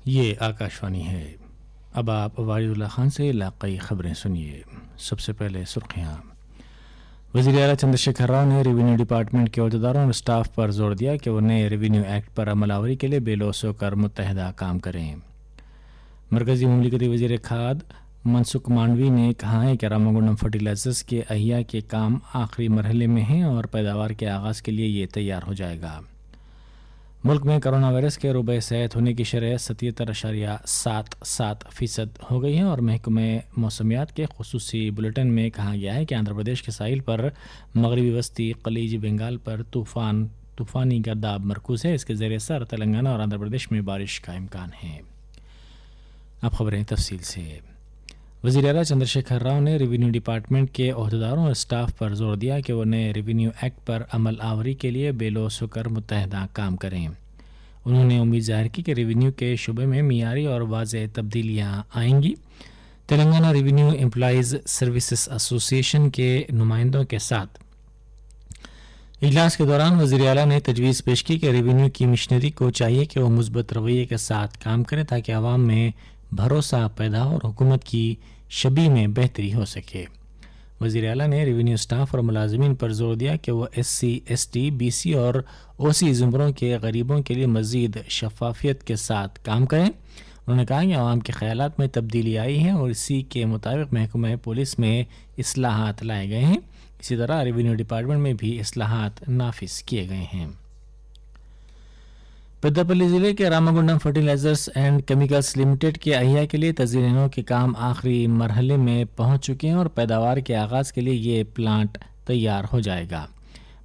یہ آکاشوانی ہے۔ اب آپ وارث اللہ خان سے علاقائی خبریں سنیے۔ سب سے پہلے سرخیاں۔ وزیر اعلیٰ چندر شیکھر راؤ نے ریونیو ڈپارٹمنٹ کے عہدیداروں اور اسٹاف پر زور دیا کہ وہ نئے ریونیو ایکٹ پر عمل آوری کے لیے بے لوث ہو کر متحدہ کام کریں۔ مرکزی مملکتی وزیر کھاد منسکھ مانڈوی نے کہا ہے کہ راماگنڈم فرٹیلائزرز کے احیا کے کام آخری مرحلے میں ہیں اور پیداوار کے آغاز کے لیے یہ تیار ہو جائے گا۔ ملک میں کرونا وائرس کے روبے صحت ہونے کی شرح 77.77% ہو گئی ہے اور محکمہ موسمیات کے خصوصی بلیٹن میں کہا گیا ہے کہ آندھرا پردیش کے ساحل پر مغربی وسطی خلیج بنگال پر طوفانی گرداب مرکوز ہے۔ اس کے زیر اثر تلنگانہ اور آندھرا پردیش میں بارش کا امکان ہے۔ اب خبریں تفصیل سے۔ وزیر اعلیٰ چندر شیکھر راؤ نے ریونیو ڈپارٹمنٹ کے عہدیداروں اور اسٹاف پر زور دیا کہ وہ نئے ریونیو ایکٹ پر عمل آوری کے لیے بے لوث ہو کر متحدہ کام کریں۔ انہوں نے امید ظاہر کی کہ ریونیو کے شعبے میں معیاری اور واضح تبدیلیاں آئیں گی۔ تلنگانہ ریونیو امپلائیز سروسز ایسوسی ایشن کے نمائندوں کے ساتھ اجلاس کے دوران وزیر اعلیٰ نے تجویز پیش کی کہ ریونیو کی مشنری کو چاہیے کہ وہ مثبت رویے کے ساتھ کام کرے تاکہ عوام میں بھروسہ پیدا ہو اور حکومت کی شبیہ میں بہتری ہو سکے۔ وزیر اعلیٰ نے ریونیو سٹاف اور ملازمین پر زور دیا کہ وہ S C, S T, B C اور او سی زمروں کے غریبوں کے لیے مزید شفافیت کے ساتھ کام کریں۔ انہوں نے کہا کہ عوام کے خیالات میں تبدیلی آئی ہے اور اسی کے مطابق محکمہ پولیس میں اصلاحات لائے گئے ہیں۔ اسی طرح ریونیو ڈپارٹمنٹ میں بھی اصلاحات نافذ کیے گئے ہیں۔ پیداپلی ضلع کے راماگنڈم فرٹیلائزرز اینڈ کیمیکلز لمیٹڈ کے احیا کے لیے تزئینوں کے کام آخری مرحلے میں پہنچ چکے ہیں اور پیداوار کے آغاز کے لیے یہ پلانٹ تیار ہو جائے گا۔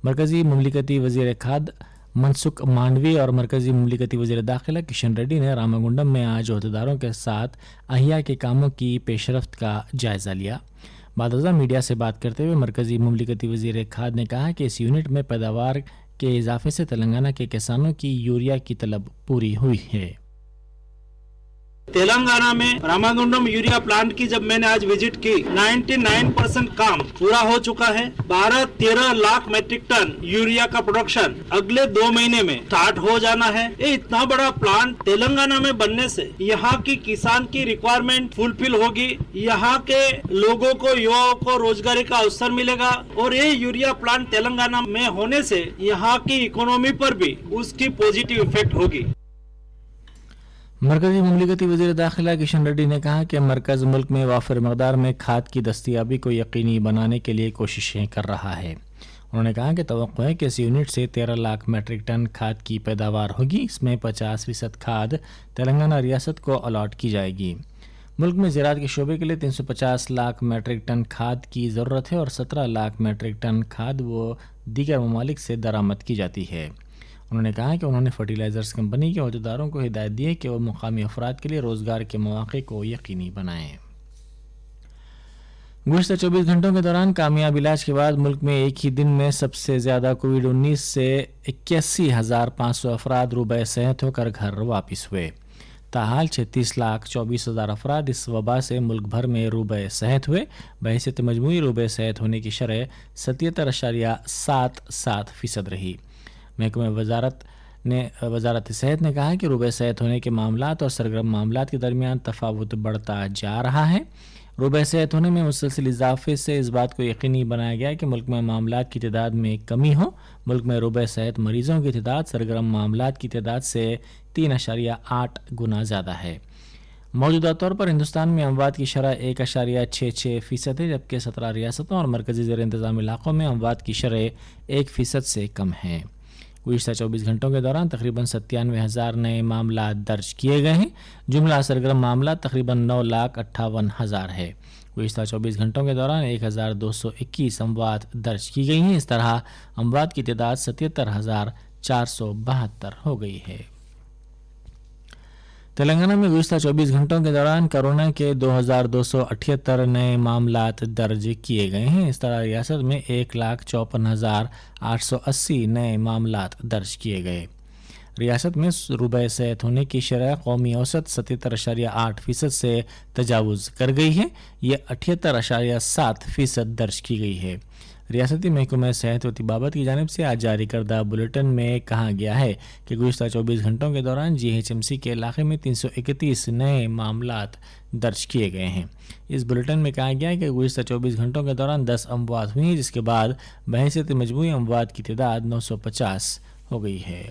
مرکزی مملکتی وزیر کھاد منسکھ مانڈوی اور مرکزی مملکتی وزیر داخلہ کشن ریڈی نے راماگنڈم میں آج عہدیداروں کے ساتھ احیا کے کاموں کی پیش رفت کا جائزہ لیا۔ بعد ازاں میڈیا سے بات کرتے ہوئے مرکزی مملکتی وزیر کھاد نے کہا کہ اس یونٹ میں پیداوار کے اضافے سے تلنگانہ کے کسانوں کی یوریا کی طلب پوری ہوئی ہے۔ تلنگانہ میں راماگنڈم یوریا پلانٹ کی جب میں نے آج وزٹ کی 99% کام پورا ہو چکا ہے۔ 12-13 لاکھ میٹرک ٹن یوریا کا پروڈکشن اگلے 2 مہینے میں سٹارٹ ہو جانا ہے۔ یہ اتنا بڑا پلانٹ تلنگانہ میں بننے سے یہاں کی کسان کی ریکوائرمنٹ فلفل ہوگی، یہاں کے لوگوں کو یوواؤں کو روزگاری کا اوسر ملے گا اور یہ یوریا پلانٹ تلنگانہ میں ہونے سے یہاں کی اکانومی پر بھی اس کی پوزیٹیو افیکٹ ہوگی۔ مرکزی مملکتی وزیر داخلہ کشن ریڈی نے کہا کہ مرکز ملک میں وافر مقدار میں کھاد کی دستیابی کو یقینی بنانے کے لیے کوششیں کر رہا ہے۔ انہوں نے کہا کہ توقع ہے کہ اس یونٹ سے 13 لاکھ میٹرک ٹن کھاد کی پیداوار ہوگی۔ اس میں 50% کھاد تلنگانہ ریاست کو الاٹ کی جائے گی۔ ملک میں زراعت کے شعبے کے لیے 350 لاکھ میٹرک ٹن کھاد کی ضرورت ہے اور 17 لاکھ میٹرک ٹن کھاد وہ دیگر ممالک سے درآمد کی جاتی ہے۔ انہوں نے کہا کہ انہوں نے فرٹیلائزرز کمپنی کے عہدیداروں کو ہدایت دی ہے کہ وہ مقامی افراد کے لیے روزگار کے مواقع کو یقینی بنائیں۔ گزشتہ 24 گھنٹوں کے دوران کامیاب علاج کے بعد ملک میں ایک ہی دن میں سب سے زیادہ کووڈ-19 سے 81,500 افراد روبے صحت ہو کر گھر واپس ہوئے۔ تاحال 36,24,000 افراد اس وبا سے ملک بھر میں روبے صحت ہوئے۔ بحیثیت مجموعی روبے صحت ہونے کی شرح 77.77% رہی۔ محکمہ وزارت صحت نے کہا کہ روبے صحت ہونے کے معاملات اور سرگرم معاملات کے درمیان تفاوت بڑھتا جا رہا ہے۔ روبے صحت ہونے میں مسلسل اضافے سے اس بات کو یقینی بنایا گیا کہ ملک میں معاملات کی تعداد میں کمی ہو۔ ملک میں روبے صحت مریضوں کی تعداد سرگرم معاملات کی تعداد سے 3.8 گنا زیادہ ہے۔ موجودہ طور پر ہندوستان میں اموات کی شرح 1.66% ہے، جبکہ 17 ریاستوں اور مرکزی زیر انتظام علاقوں میں اموات کی شرح 1% سے کم ہے۔ گزشتہ 24 گھنٹوں کے دوران تقریباً 97,000 نئے معاملات درج کیے گئے ہیں۔ جملہ سرگرم معاملات تقریباً 9,58,000 ہے۔ گزشتہ 24 گھنٹوں کے دوران 1,221 اموات درج کی گئی ہیں۔ اس طرح اموات کی تعداد 77,472 ہو گئی ہے۔ تلنگانہ میں گزشتہ 24 گھنٹوں کے دوران کورونا کے 2,278 نئے معاملات درج کیے گئے ہیں۔ اس طرح ریاست میں 1,54,880 نئے معاملات درج کیے گئے۔ ریاست میں روبے صحت ہونے کی شرح قومی اوسط 77.8% سے تجاوز کر گئی ہے۔ یہ 78.7% درج کی گئی ہے۔ ریاستی محکمہ صحت و طبابت کی جانب سے آج جاری کردہ بلیٹن میں کہا گیا ہے کہ گزشتہ 24 گھنٹوں کے دوران GHMC کے علاقے میں 331 نئے معاملات درج کیے گئے ہیں۔ اس بلیٹن میں کہا گیا ہے کہ گزشتہ 24 گھنٹوں کے دوران 10 اموات ہوئی ہیں، جس کے بعد بحیثیت مجموعی اموات کی تعداد 950 ہو گئی ہے۔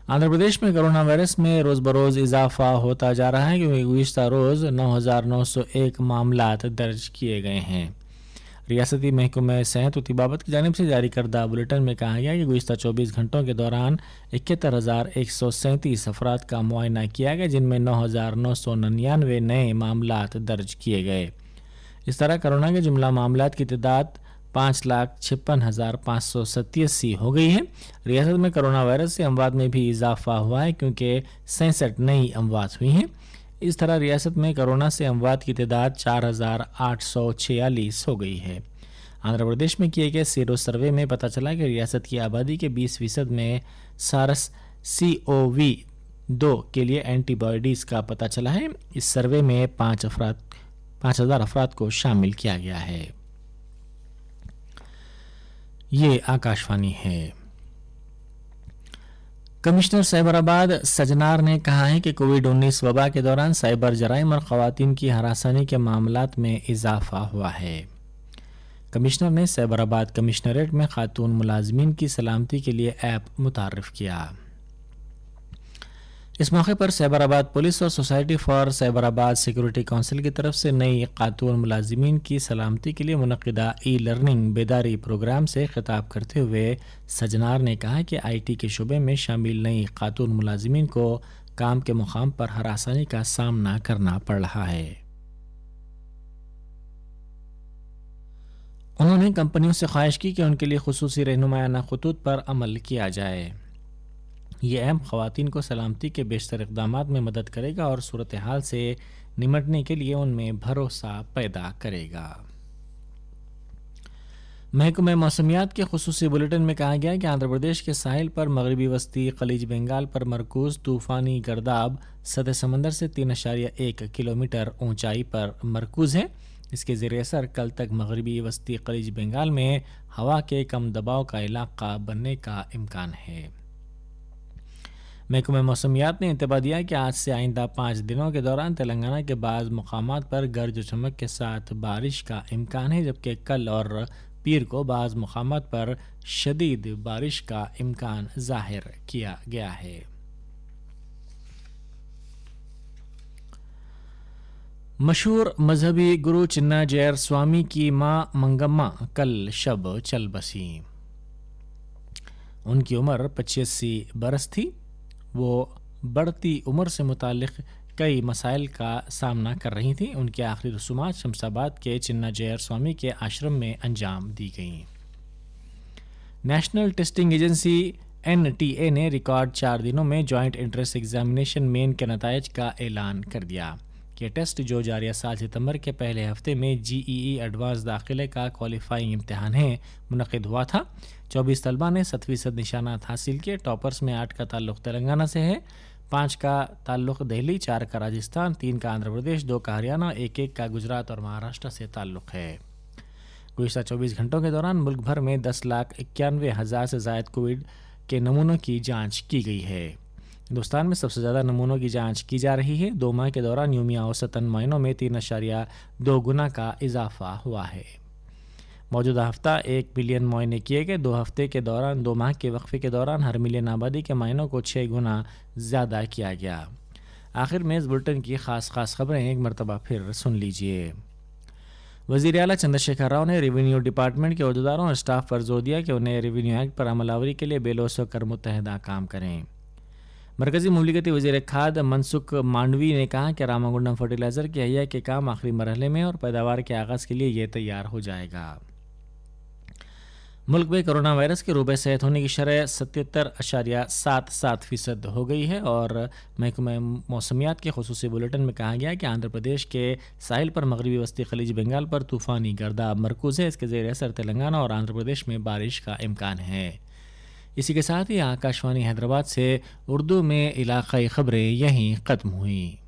آندھرا پردیش میں کرونا وائرس میں روز بروز اضافہ ہوتا جا رہا ہے، کیونکہ گزشتہ روز 9,901 معاملات درج کیے گئے ہیں۔ ریاستی محکمہ صحت و طبابت کی جانب سے جاری کردہ بلیٹن میں کہا گیا کہ گزشتہ 24 گھنٹوں کے دوران 71,137 افراد کا معائنہ کیا گیا، جن میں 9,999 نئے معاملات درج کیے گئے۔ اس طرح کرونا کے جملہ معاملات کی تعداد 5,56,587 ہو گئی ہے۔ ریاست میں کرونا وائرس سے اموات میں بھی اضافہ ہوا ہے، کیونکہ 67 نئی اموات ہوئی ہیں۔ اس طرح ریاست میں کرونا سے اموات کی تعداد 4,846 ہو گئی ہے۔ آندھرا پردیش میں کیے گئے سیرو سروے میں پتہ چلا کہ ریاست کی آبادی کے 20% میں سارس CoV-2 کے لیے اینٹی باڈیز کا پتہ چلا ہے۔ اس سروے میں 5,000 افراد کو شامل کیا گیا ہے۔ یہ آکاشوانی ہے۔ کمشنر سائبر آباد سجنار نے کہا ہے کہ کووڈ-19 وبا کے دوران سائبر جرائم اور خواتین کی ہراسانی کے معاملات میں اضافہ ہوا ہے۔ کمشنر نے سائبر آباد کمشنریٹ میں خاتون ملازمین کی سلامتی کے لیے ایپ متعارف کیا۔ اس موقع پر سائبر آباد پولیس اور سوسائٹی فار سائبر آباد سیکورٹی کونسل کی طرف سے نئی خاتون ملازمین کی سلامتی کے لیے منعقدہ ای لرننگ بیداری پروگرام سے خطاب کرتے ہوئے سجنار نے کہا کہ IT کے شعبے میں شامل نئی خاتون ملازمین کو کام کے مقام پر ہراسانی کا سامنا کرنا پڑ رہا ہے۔ انہوں نے کمپنیوں سے خواہش کی کہ ان کے لیے خصوصی رہنمایانہ خطوط پر عمل کیا جائے۔ یہ ایپ خواتین کو سلامتی کے بیشتر اقدامات میں مدد کرے گا اور صورتحال سے نمٹنے کے لیے ان میں بھروسہ پیدا کرے گا۔ محکمہ موسمیات کے خصوصی بلیٹن میں کہا گیا کہ آندھرا پردیش کے ساحل پر مغربی وسطی خلیج بنگال پر مرکوز طوفانی گرداب سطح سمندر سے 3.1 کلومیٹر اونچائی پر مرکوز ہے۔ اس کے زیر اثر کل تک مغربی وسطی خلیج بنگال میں ہوا کے کم دباؤ کا علاقہ بننے کا امکان ہے۔ محکمہ موسمیات نے انتباہ دیا کہ آج سے آئندہ 5 دنوں کے دوران تلنگانہ کے بعض مقامات پر گرج و چمک کے ساتھ بارش کا امکان ہے، جبکہ کل اور پیر کو بعض مقامات پر شدید بارش کا امکان ظاہر کیا گیا ہے۔ مشہور مذہبی گرو چنا جیر سوامی کی ماں منگمہ کل شب چل بسی۔ ان کی عمر 85 برس تھی۔ وہ بڑھتی عمر سے متعلق کئی مسائل کا سامنا کر رہی تھیں۔ ان کی آخری رسومات شمس آباد کے چنا جیر سوامی کے آشرم میں انجام دی گئیں۔ نیشنل ٹیسٹنگ ایجنسی NTA نے ریکارڈ 4 دنوں میں جوائنٹ انٹرنس ایگزامینیشن مین کے نتائج کا اعلان کر دیا۔ یہ ٹیسٹ جو جاریہ سال ستمبر کے پہلے ہفتے میں GEE ایڈوانس داخلے کا کوالیفائنگ امتحان ہے منعقد ہوا تھا۔ 24 طلبہ نے 100% نشانات حاصل کیے۔ ٹاپرز میں 8 کا تعلق تلنگانہ سے ہے، 5 کا تعلق دہلی، 4 کا راجستھان، 3 کا آندھرا پردیش، 2 کا ہریانہ، 1 کا گجرات اور مہاراشٹر سے تعلق ہے۔ گزشتہ 24 گھنٹوں کے دوران ملک بھر میں 10,91,000 سے زائد کووڈ کے نمونوں کی جانچ کی گئی ہے۔ ہندوستان میں سب سے زیادہ نمونوں کی جانچ کی جا رہی ہے۔ 2 ماہ کے دوران یومیہ اوسطاً معائنوں میں 3.2 گنا کا اضافہ ہوا ہے۔ موجودہ ہفتہ 1 ملین معائنے کیے گئے۔ 2 ہفتے کے دوران 2 ماہ کے وقفے کے دوران ہر ملین آبادی کے معائنوں کو 6 گنا زیادہ کیا گیا۔ آخر میں اس بلٹن کی خاص خبریں ایک مرتبہ پھر سن لیجئے۔ وزیر اعلیٰ چندر شیکھر راؤ نے ریونیو ڈپارٹمنٹ کے عہدیداروں اور اسٹاف پر زور دیا کہ انہیں ریونیو ایکٹ پر عمل آوری کے لیے بے لوث ہو کر متحدہ کام کریں۔ مرکزی مملکتی وزیر کھاد منسکھ مانڈوی نے کہا کہ راماگنڈم فرٹیلائزر کی احیا کے کام آخری مرحلے میں اور پیداوار کے آغاز کے لیے یہ تیار ہو جائے گا۔ ملک میں کرونا وائرس کے روبے صحت ہونے کی شرح 77.77% ہو گئی ہے، اور محکمہ موسمیات کے خصوصی بلیٹن میں کہا گیا کہ آندھرا پردیش کے ساحل پر مغربی وسطی خلیج بنگال پر طوفانی گرداب مرکوز ہے۔ اس کے زیر اثر تلنگانہ اور آندھرا پردیش میں بارش کا امکان ہے۔ اسی کے ساتھ ہی آکاشوانی حیدرآباد سے اردو میں علاقائی خبریں یہیں ختم ہوئیں۔